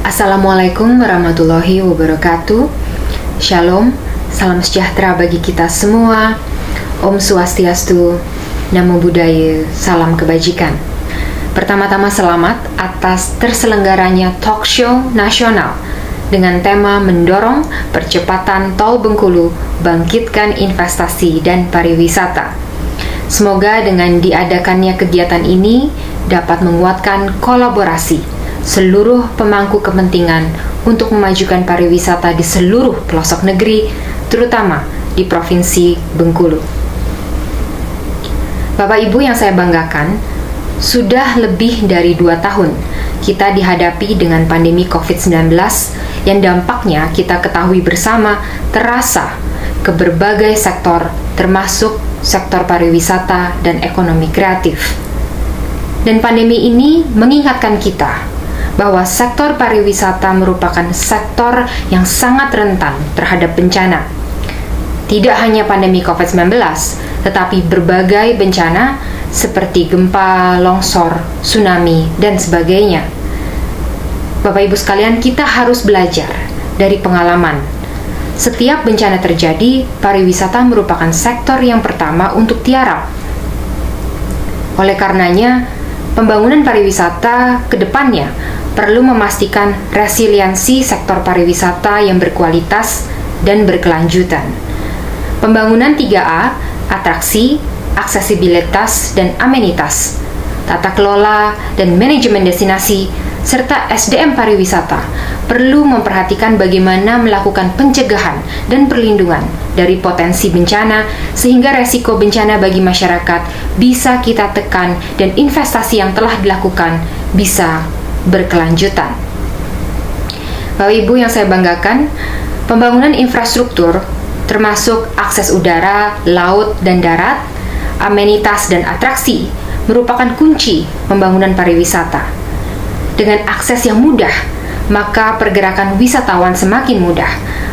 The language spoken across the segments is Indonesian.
Assalamualaikum warahmatullahi wabarakatuh. Shalom, salam sejahtera bagi kita semua. Om Swastiastu, Namo Buddhaya, salam kebajikan. Pertama-tama selamat atas terselenggaranya talk show nasional dengan tema mendorong percepatan Tol Bengkulu, bangkitkan investasi dan pariwisata. Semoga dengan diadakannya kegiatan ini dapat menguatkan kolaborasi seluruh pemangku kepentingan untuk memajukan pariwisata di seluruh pelosok negeri, terutama di Provinsi Bengkulu. Bapak Ibu yang saya banggakan, sudah lebih dari 2 tahun kita dihadapi dengan pandemi COVID-19 yang dampaknya kita ketahui bersama terasa ke berbagai sektor, termasuk sektor pariwisata dan ekonomi kreatif. Dan pandemi ini mengingatkan kita bahwa sektor pariwisata merupakan sektor yang sangat rentan terhadap bencana. Tidak hanya pandemi COVID-19, tetapi berbagai bencana seperti gempa, longsor, tsunami, dan sebagainya. Bapak Ibu sekalian, kita harus belajar dari pengalaman. Setiap bencana terjadi, pariwisata merupakan sektor yang pertama untuk tiarap. Oleh karenanya, pembangunan pariwisata ke depannya perlu memastikan resiliensi sektor pariwisata yang berkualitas dan berkelanjutan. Pembangunan 3A, atraksi, aksesibilitas, dan amenitas, tata kelola dan manajemen destinasi, serta SDM pariwisata perlu memperhatikan bagaimana melakukan pencegahan dan perlindungan dari potensi bencana sehingga resiko bencana bagi masyarakat bisa kita tekan dan investasi yang telah dilakukan bisa berkelanjutan. Bapak Ibu yang saya banggakan, pembangunan infrastruktur termasuk akses udara, laut, dan darat, amenitas dan atraksi merupakan kunci pembangunan pariwisata. Dengan akses yang mudah, maka pergerakan wisatawan semakin mudah,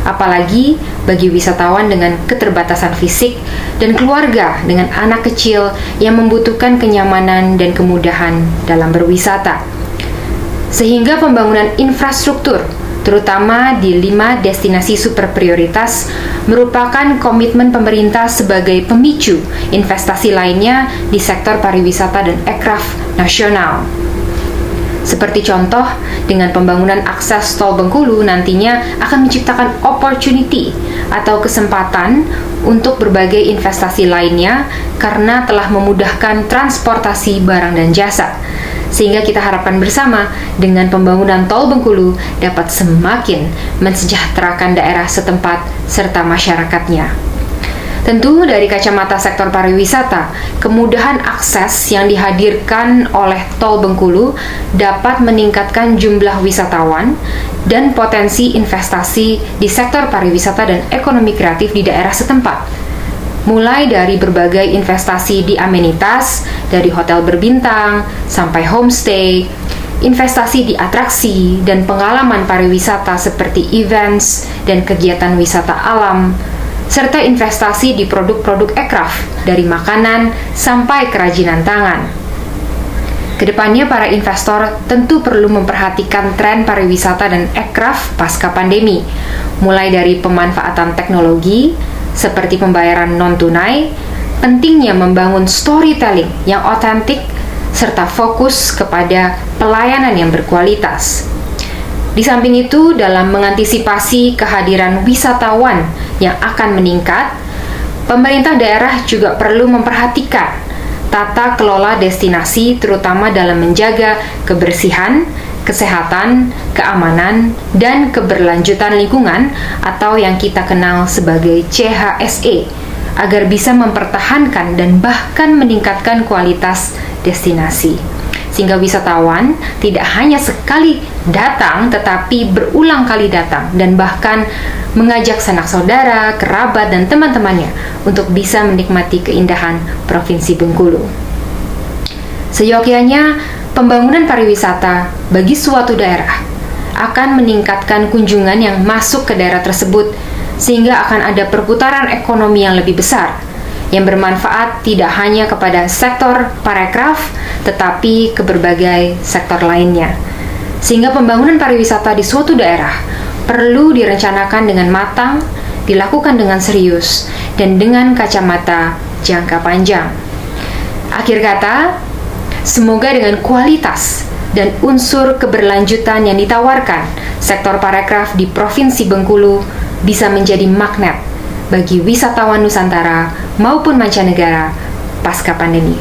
apalagi bagi wisatawan dengan keterbatasan fisik dan keluarga dengan anak kecil yang membutuhkan kenyamanan dan kemudahan dalam berwisata. Sehingga pembangunan infrastruktur, terutama di 5 destinasi super prioritas, merupakan komitmen pemerintah sebagai pemicu investasi lainnya di sektor pariwisata dan ekraf nasional. Seperti contoh, dengan pembangunan akses Tol Bengkulu nantinya akan menciptakan opportunity atau kesempatan untuk berbagai investasi lainnya karena telah memudahkan transportasi barang dan jasa. Sehingga kita harapkan bersama dengan pembangunan Tol Bengkulu dapat semakin mensejahterakan daerah setempat serta masyarakatnya. Tentu dari kacamata sektor pariwisata, kemudahan akses yang dihadirkan oleh Tol Bengkulu dapat meningkatkan jumlah wisatawan dan potensi investasi di sektor pariwisata dan ekonomi kreatif di daerah setempat. Mulai dari berbagai investasi di amenitas, dari hotel berbintang sampai homestay, investasi di atraksi dan pengalaman pariwisata seperti events dan kegiatan wisata alam, serta investasi di produk-produk ekraf dari makanan sampai kerajinan tangan. Kedepannya para investor tentu perlu memperhatikan tren pariwisata dan ekraf pasca pandemi, mulai dari pemanfaatan teknologi, seperti pembayaran non-tunai, pentingnya membangun storytelling yang otentik, serta fokus kepada pelayanan yang berkualitas. Di samping itu, dalam mengantisipasi kehadiran wisatawan yang akan meningkat, pemerintah daerah juga perlu memperhatikan tata kelola destinasi, terutama dalam menjaga kebersihan, kesehatan, keamanan, dan keberlanjutan lingkungan atau yang kita kenal sebagai CHSE agar bisa mempertahankan dan bahkan meningkatkan kualitas destinasi. Sehingga wisatawan tidak hanya sekali datang tetapi berulang kali datang dan bahkan mengajak sanak saudara, kerabat, dan teman-temannya untuk bisa menikmati keindahan Provinsi Bengkulu. Seyogyanya, pembangunan pariwisata bagi suatu daerah akan meningkatkan kunjungan yang masuk ke daerah tersebut sehingga akan ada perputaran ekonomi yang lebih besar yang bermanfaat tidak hanya kepada sektor parekraf tetapi ke berbagai sektor lainnya. Sehingga pembangunan pariwisata di suatu daerah perlu direncanakan dengan matang, dilakukan dengan serius, dan dengan kacamata jangka panjang. Akhir kata, semoga dengan kualitas dan unsur keberlanjutan yang ditawarkan, sektor parekraf di Provinsi Bengkulu bisa menjadi magnet bagi wisatawan Nusantara maupun mancanegara pasca pandemi.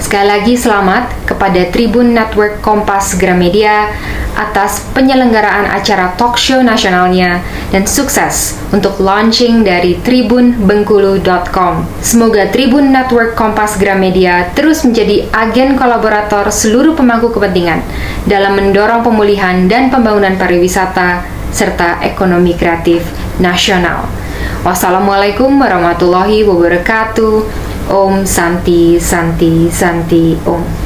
Sekali lagi selamat kepada Tribun Network Kompas Gramedia atas penyelenggaraan acara talk show nasionalnya dan sukses untuk launching dari tribunbengkulu.com. Semoga Tribun Network Kompas Gramedia terus menjadi agen kolaborator seluruh pemangku kepentingan dalam mendorong pemulihan dan pembangunan pariwisata serta ekonomi kreatif nasional. Wassalamualaikum warahmatullahi wabarakatuh. Om Santi Santi Santi Om.